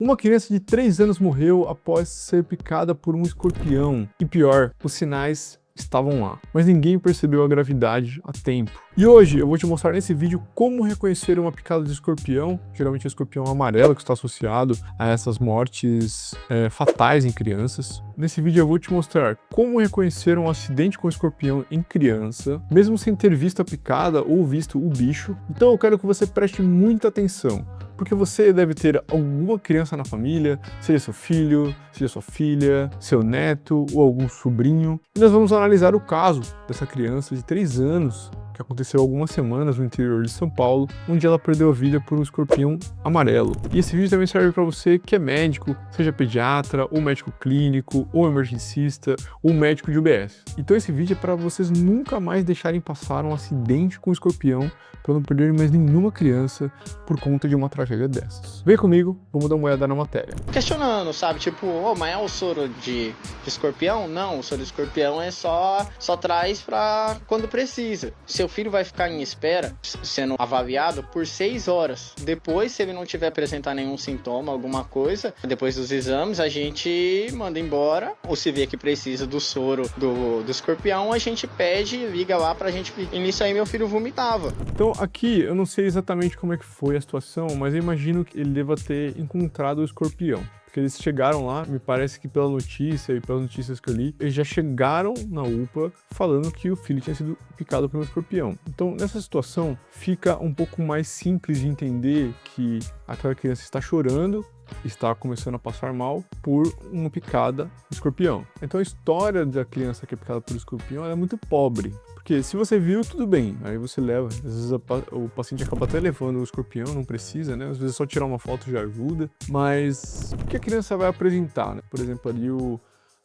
Uma criança de 3 anos morreu após ser picada por um escorpião. E pior, os sinais estavam lá, mas ninguém percebeu a gravidade a tempo. E hoje eu vou te mostrar nesse vídeo como reconhecer uma picada de escorpião, geralmente é o escorpião amarelo que está associado a essas mortes fatais em crianças. Nesse vídeo eu vou te mostrar como reconhecer um acidente com escorpião em criança, mesmo sem ter visto a picada ou visto o bicho. Então eu quero que você preste muita atenção, porque você deve ter alguma criança na família, seja seu filho, seja sua filha, seu neto ou algum sobrinho. E nós vamos analisar o caso dessa criança de 3 anos, que aconteceu há algumas semanas no interior de São Paulo, onde ela perdeu a vida por um escorpião amarelo. E esse vídeo também serve para você que é médico, seja pediatra, ou médico clínico, ou emergencista, ou médico de UBS. Então esse vídeo é para vocês nunca mais deixarem passar um acidente com escorpião, para não perderem mais nenhuma criança por conta de uma tragédia dessas. Vem comigo, vamos dar uma olhada na matéria. Questionando, sabe? Tipo, mas é o soro de escorpião? Não, o soro de escorpião é só traz pra quando precisa. Seu filho vai ficar em espera, sendo avaliado por 6 horas. Depois, se ele não tiver apresentar nenhum sintoma, alguma coisa, depois dos exames, a gente manda embora. Ou se vê que precisa do soro do escorpião, a gente pede, liga lá pra gente. E nisso aí meu filho vomitava. Então aqui, eu não sei exatamente como é que foi a situação, mas eu imagino que ele deva ter encontrado o escorpião. Porque eles chegaram lá, me parece que pela notícia e pelas notícias que eu li, eles já chegaram na UPA falando que o filho tinha sido picado por um escorpião. Então, nessa situação, fica um pouco mais simples de entender que aquela criança está chorando, está começando a passar mal por uma picada de escorpião. Então a história da criança que é picada por escorpião é muito pobre. Porque se você viu, tudo bem, aí você leva. Às vezes o paciente acaba até levando o escorpião, não precisa, né? Às vezes só tirar uma foto já ajuda. Mas o que a criança vai apresentar, né? Por exemplo, ali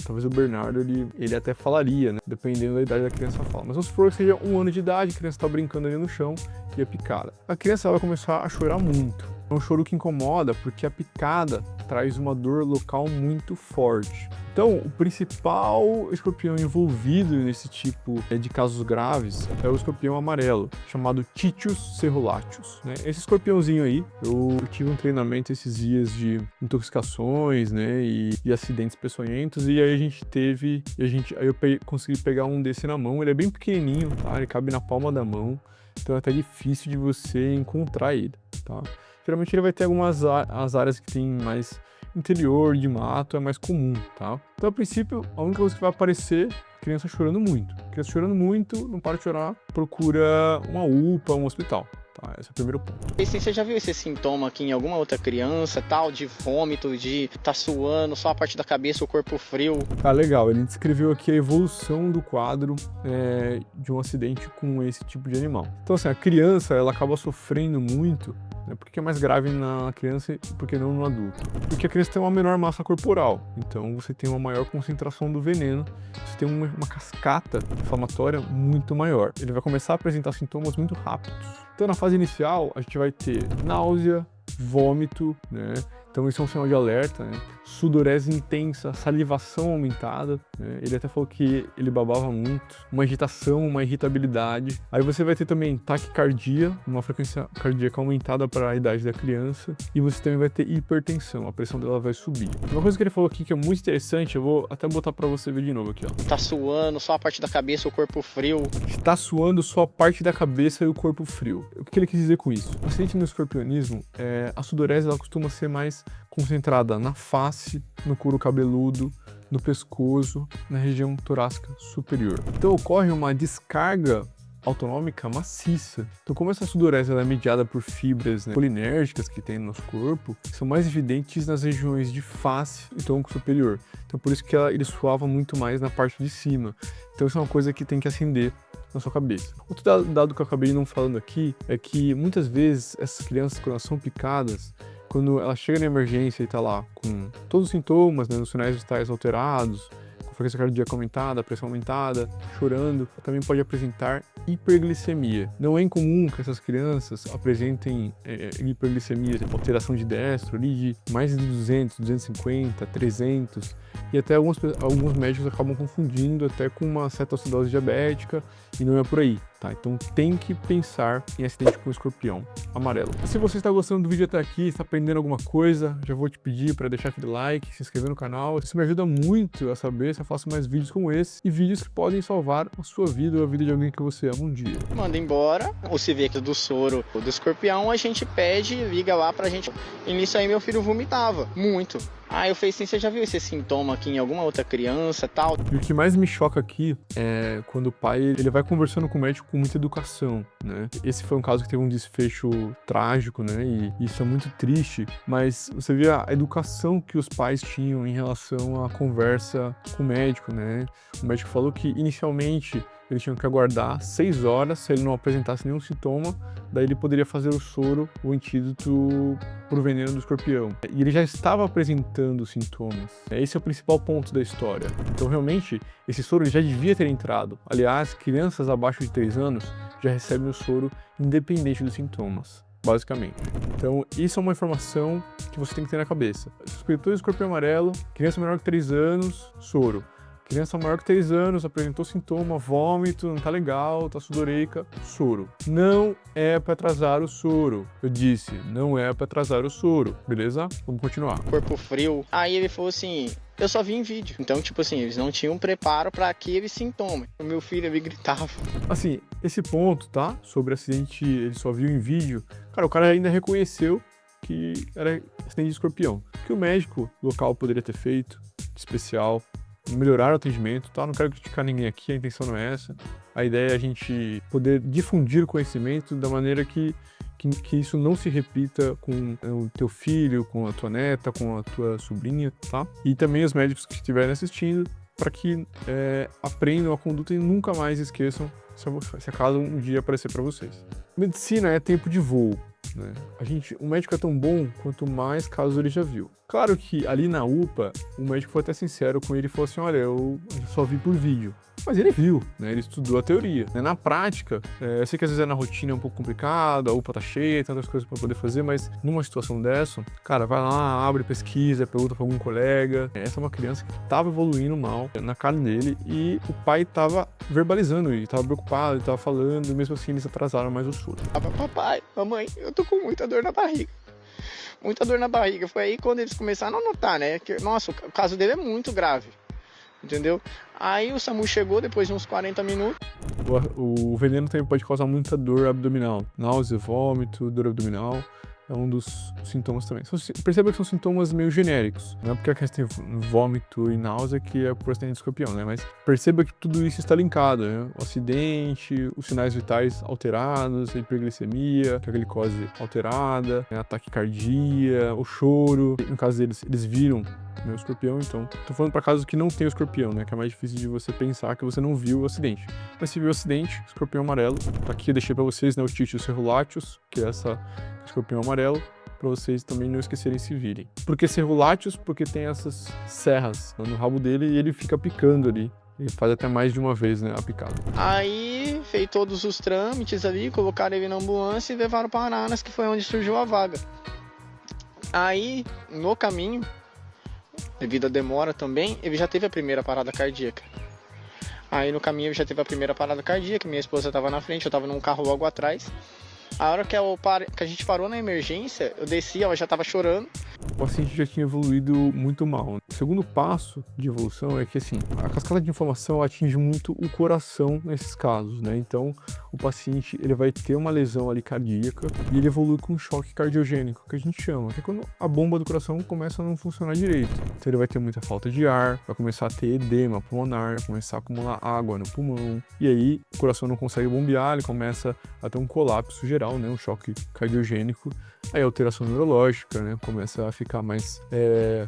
talvez o Bernardo, ele até falaria, né? Dependendo da idade da criança fala. Mas vamos supor que seja 1 ano de idade, a criança está brincando ali no chão e é picada. A criança vai começar a chorar muito. É um choro que incomoda porque a picada traz uma dor local muito forte. Então, o principal escorpião envolvido nesse tipo de casos graves é o escorpião amarelo, chamado Titius cerulatius, né? Esse escorpiãozinho aí, eu tive um treinamento esses dias de intoxicações, né, e acidentes peçonhentos, e aí eu consegui pegar um desse na mão. Ele é bem pequenininho, tá? Ele cabe na palma da mão, então é até difícil de você encontrar ele, tá? Geralmente ele vai ter as áreas que tem mais interior de mato, é mais comum, tá? Então, a princípio, a única coisa que vai aparecer é criança chorando muito. Criança chorando muito, não para de chorar, procura uma UPA, um hospital. Tá, esse é o primeiro ponto. E você já viu esse sintoma aqui em alguma outra criança, tal, de vômito, de tá suando, só a parte da cabeça, o corpo frio? Tá, legal. Ele descreveu aqui a evolução do quadro de um acidente com esse tipo de animal. Então, assim, a criança, ela acaba sofrendo muito, né, porque é mais grave na criança e porque não no adulto. Porque a criança tem uma menor massa corporal, então você tem uma maior concentração do veneno, você tem uma cascata inflamatória muito maior. Ele vai começar a apresentar sintomas muito rápidos. Então, na fase inicial, a gente vai ter náusea, vômito, né? Então isso é um sinal de alerta, né? Sudorese intensa, salivação aumentada, né? Ele até falou que ele babava muito, uma agitação, uma irritabilidade. Aí você vai ter também taquicardia, uma frequência cardíaca aumentada para a idade da criança, e você também vai ter hipertensão, a pressão dela vai subir. Uma coisa que ele falou aqui que é muito interessante, eu vou até botar para você ver de novo aqui, ó. Tá suando, só a parte da cabeça, o corpo frio. Está suando só a parte da cabeça e o corpo frio. O que ele quis dizer com isso? O acidente no escorpionismo, a sudorese ela costuma ser mais concentrada na face, no couro cabeludo, no pescoço, na região torácica superior. Então ocorre uma descarga autonômica maciça. Então, como essa sudorese ela é mediada por fibras, né, colinérgicas que tem no nosso corpo, são mais evidentes nas regiões de face e tronco superior. Então, por isso que ele suava muito mais na parte de cima. Então, isso é uma coisa que tem que acender na sua cabeça. Outro dado que eu acabei não falando aqui é que muitas vezes essas crianças, quando elas são picadas, quando ela chega na emergência e tá lá com todos os sintomas, né, os sinais vitais alterados, com frequência cardíaca aumentada, pressão aumentada, chorando, também pode apresentar hiperglicemia. Não é incomum que essas crianças apresentem hiperglicemia, alteração de destro ali de mais de 200, 250, 300, e até alguns médicos acabam confundindo até com uma cetoacidose diabética, e não é por aí, tá? Então tem que pensar em acidente com escorpião amarelo. Se você está gostando do vídeo até aqui, está aprendendo alguma coisa, já vou te pedir para deixar aquele like, se inscrever no canal. Isso me ajuda muito a saber se eu faço mais vídeos como esse e vídeos que podem salvar a sua vida ou a vida de alguém que você ama um dia. Manda embora o civeto do soro do escorpião, a gente pede, liga lá pra gente. E nisso aí meu filho vomitava, muito. Aí eu falei assim, você já viu esse sintoma aqui em alguma outra criança, tal? E o que mais me choca aqui é quando o pai ele vai conversando com o médico com muita educação, né? Esse foi um caso que teve um desfecho trágico, né? E isso é muito triste, mas você vê a educação que os pais tinham em relação à conversa com o médico, né? O médico falou que inicialmente eles tinham que aguardar 6 horas, se ele não apresentasse nenhum sintoma, daí ele poderia fazer o soro, o antídoto pro veneno do escorpião. E ele já estava apresentando sintomas. Esse é o principal ponto da história. Então, realmente, esse soro ele já devia ter entrado. Aliás, crianças abaixo de 3 anos já recebem o soro independente dos sintomas, basicamente. Então, isso é uma informação que você tem que ter na cabeça. Suspeitoso de escorpião amarelo, criança menor que 3 anos, soro. Criança maior que 3 anos, apresentou sintoma, vômito, não tá legal, tá sudoreica, soro. Não é pra atrasar o soro. Eu disse, não é pra atrasar o soro, beleza? Vamos continuar. Corpo frio. Aí ele falou assim, eu só vi em vídeo. Então, tipo assim, eles não tinham preparo pra aquele sintoma. O meu filho, ele gritava. Assim, esse ponto, tá? Sobre acidente, ele só viu em vídeo. Cara, o cara ainda reconheceu que era acidente de escorpião. O que o médico local poderia ter feito, de especial, melhorar o atendimento, tá? Não quero criticar ninguém aqui, a intenção não é essa. A ideia é a gente poder difundir o conhecimento da maneira que isso não se repita com o teu filho, com a tua neta, com a tua sobrinha, tá? E também os médicos que estiverem assistindo, para que aprendam a conduta e nunca mais esqueçam se acaso um dia aparecer para vocês. Medicina é tempo de voo, né? O médico é tão bom quanto mais casos ele já viu. Claro que ali na UPA, o médico foi até sincero com ele e falou assim, olha, eu só vi por vídeo. Mas ele viu, né? Ele estudou a teoria. Na prática, eu sei que às vezes na rotina é um pouco complicado, a UPA tá cheia, tem outras coisas para poder fazer, mas numa situação dessa, cara, vai lá, abre pesquisa, pergunta para algum colega. Essa é uma criança que tava evoluindo mal na cara dele e o pai tava verbalizando e tava preocupado, tava falando, e mesmo assim eles atrasaram mais o soro. Papai, mamãe, eu tô com muita dor na barriga. Muita dor na barriga. Foi aí quando eles começaram a notar, né? Que, nossa, o caso dele é muito grave. Entendeu? Aí o SAMU chegou depois de uns 40 minutos. O veneno também pode causar muita dor abdominal. Náusea, vômito, dor abdominal. É um dos sintomas também. Perceba que são sintomas meio genéricos. Não é porque a questão tem vômito e náusea que é por acidente de escorpião, né? Mas perceba que tudo isso está linkado, né? O acidente, os sinais vitais alterados, a hiperglicemia, a glicose alterada, a taquicardia, o choro. No caso deles, eles viram o escorpião, então tô falando para casos que não tem o escorpião, né? Que é mais difícil de você pensar que você não viu o acidente. Mas se viu o acidente, escorpião amarelo. Tá aqui, eu deixei para vocês, né? O Tichius cerulatius, que é essa escorpião amarelo, para vocês também não esquecerem se virem. Por que cerulatius? Porque tem essas serras no rabo dele e ele fica picando ali. Ele faz até mais de uma vez, né, a picada. Aí, fez todos os trâmites ali, colocaram ele na ambulância e levaram para Araras, que foi onde surgiu a vaga. Aí, no caminho, devido à demora também, ele já teve a primeira parada cardíaca. Aí no caminho ele já teve a primeira parada cardíaca, minha esposa estava na frente, eu estava num carro logo atrás. A hora que a gente parou na emergência, eu desci, ela já estava chorando. O paciente já tinha evoluído muito mal. O segundo passo de evolução é que, assim, a cascata de inflamação atinge muito o coração nesses casos, né? Então, o paciente ele vai ter uma lesão ali cardíaca e ele evolui com um choque cardiogênico, que a gente chama, que é quando a bomba do coração começa a não funcionar direito. Então, ele vai ter muita falta de ar, vai começar a ter edema pulmonar, vai começar a acumular água no pulmão, e aí o coração não consegue bombear, ele começa a ter um colapso geral, né? Um choque cardiogênico. Aí alteração neurológica, né? Começa a ficar mais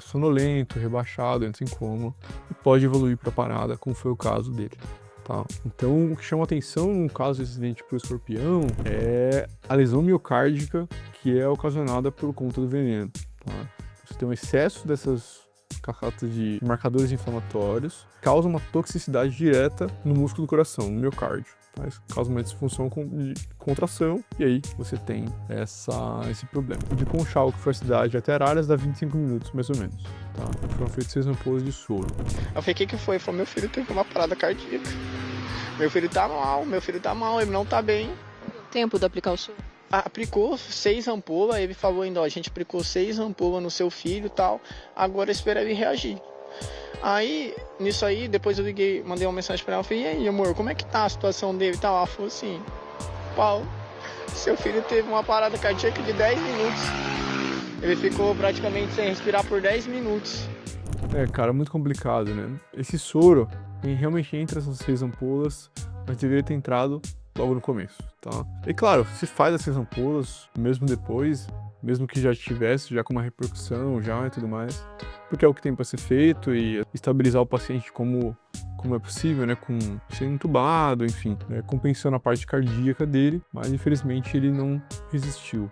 sonolento, rebaixado, entra em coma e pode evoluir para parada, como foi o caso dele. Tá? Então, o que chama atenção no caso desse acidente para o escorpião é a lesão miocárdica que é ocasionada por conta do veneno. Tá? Você tem um excesso dessas cascata de marcadores inflamatórios, causa uma toxicidade direta no músculo do coração, no miocárdio. Causa uma disfunção de contração e aí você tem esse problema. De Conchal, que foi a cidade, até Araras dá 25 minutos, mais ou menos. Tá? Foram feitas 6 ampolas de soro. Eu falei, o que foi? Ele falou, meu filho teve uma parada cardíaca. Meu filho tá mal, ele não tá bem. Tempo de aplicar o soro? Aplicou 6 ampolas, ele falou ainda, ó, a gente aplicou 6 ampolas no seu filho e tal, agora espera ele reagir. Aí, nisso aí, depois eu liguei, mandei uma mensagem pra ela, falei, e aí, amor, como é que tá a situação dele e tal? Ela falou assim, Paulo, seu filho teve uma parada cardíaca de 10 minutos. Ele ficou praticamente sem respirar por 10 minutos. Cara, muito complicado, né? Esse soro, ele realmente entra essas 6 ampolas, mas deveria ter entrado logo no começo, tá? E claro, se faz as 6 ampolas, mesmo depois, mesmo que já tivesse, já com uma repercussão já e tudo mais, porque é o que tem para ser feito e estabilizar o paciente como é possível, né, com sendo entubado, enfim, né, compensando a parte cardíaca dele, mas infelizmente ele não resistiu.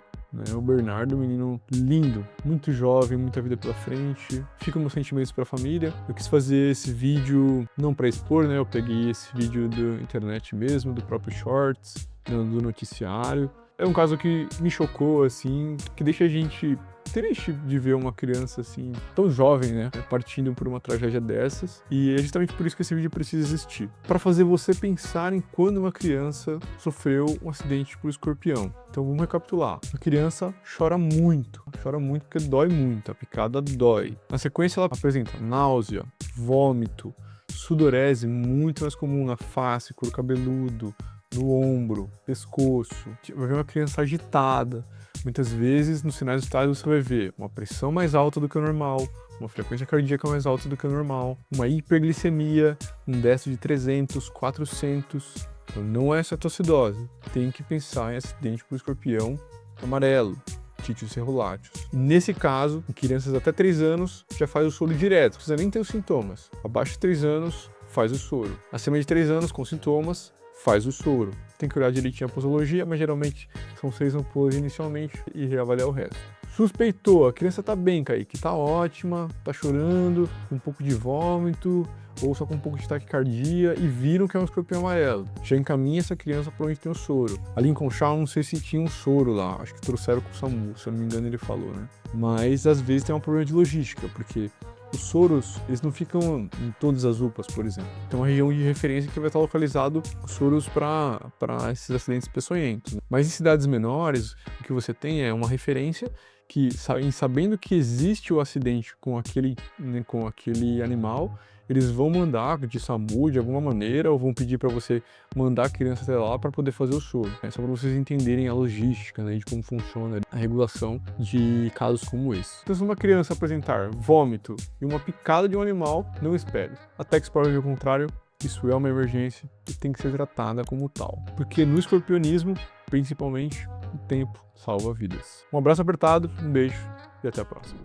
O Bernardo, um menino lindo, muito jovem, muita vida pela frente. Fico meus sentimentos para a família. Eu quis fazer esse vídeo não para expor, né? Eu peguei esse vídeo da internet mesmo, do próprio Shorts, do noticiário. É um caso que me chocou, assim, que deixa a gente triste de ver uma criança assim, tão jovem, né, partindo por uma tragédia dessas. E é justamente por isso que esse vídeo precisa existir, para fazer você pensar em quando uma criança sofreu um acidente por escorpião. Então vamos recapitular. A criança chora muito porque dói muito, a picada dói. Na sequência ela apresenta náusea, vômito, sudorese muito mais comum na face, couro cabeludo, no ombro, pescoço. Vai ver uma criança agitada. Muitas vezes, nos sinais vitais, você vai ver uma pressão mais alta do que o normal, uma frequência cardíaca mais alta do que o normal, uma hiperglicemia, um déficit de 300, 400. Então, não é cetoacidose. Tem que pensar em acidente por escorpião amarelo, Titius cerulatius. Nesse caso, em crianças até 3 anos, já faz o soro direto, não precisa nem ter os sintomas. Abaixo de 3 anos, faz o soro. Acima de 3 anos, com sintomas, faz o soro. Tem que olhar direitinho a posologia, mas geralmente são 6 ampolas inicialmente e reavaliar o resto. Suspeitou, a criança tá bem, Kaique, tá ótima, tá chorando, com um pouco de vômito, ou só com um pouco de taquicardia, e viram que é um escorpião amarelo. Já encaminha essa criança para onde tem o soro. Ali em Conchal, não sei se tinha um soro lá, acho que trouxeram com o SAMU, se eu não me engano ele falou, né? Mas às vezes tem um problema de logística, porque os soros, eles não ficam em todas as UPAs, por exemplo. Tem uma região de referência que vai estar localizado os soros para esses acidentes peçonhentos. Mas em cidades menores, o que você tem é uma referência que, sabendo que existe o acidente com aquele animal, eles vão mandar de SAMU de alguma maneira, ou vão pedir para você mandar a criança até lá para poder fazer o soro. É só para vocês entenderem a logística, né, de como funciona a regulação de casos como esse. Então, se uma criança apresentar vômito e uma picada de um animal, não espere. Até que se prove o contrário, isso é uma emergência e tem que ser tratada como tal. Porque no escorpionismo, principalmente, o tempo salva vidas. Um abraço apertado, um beijo e até a próxima.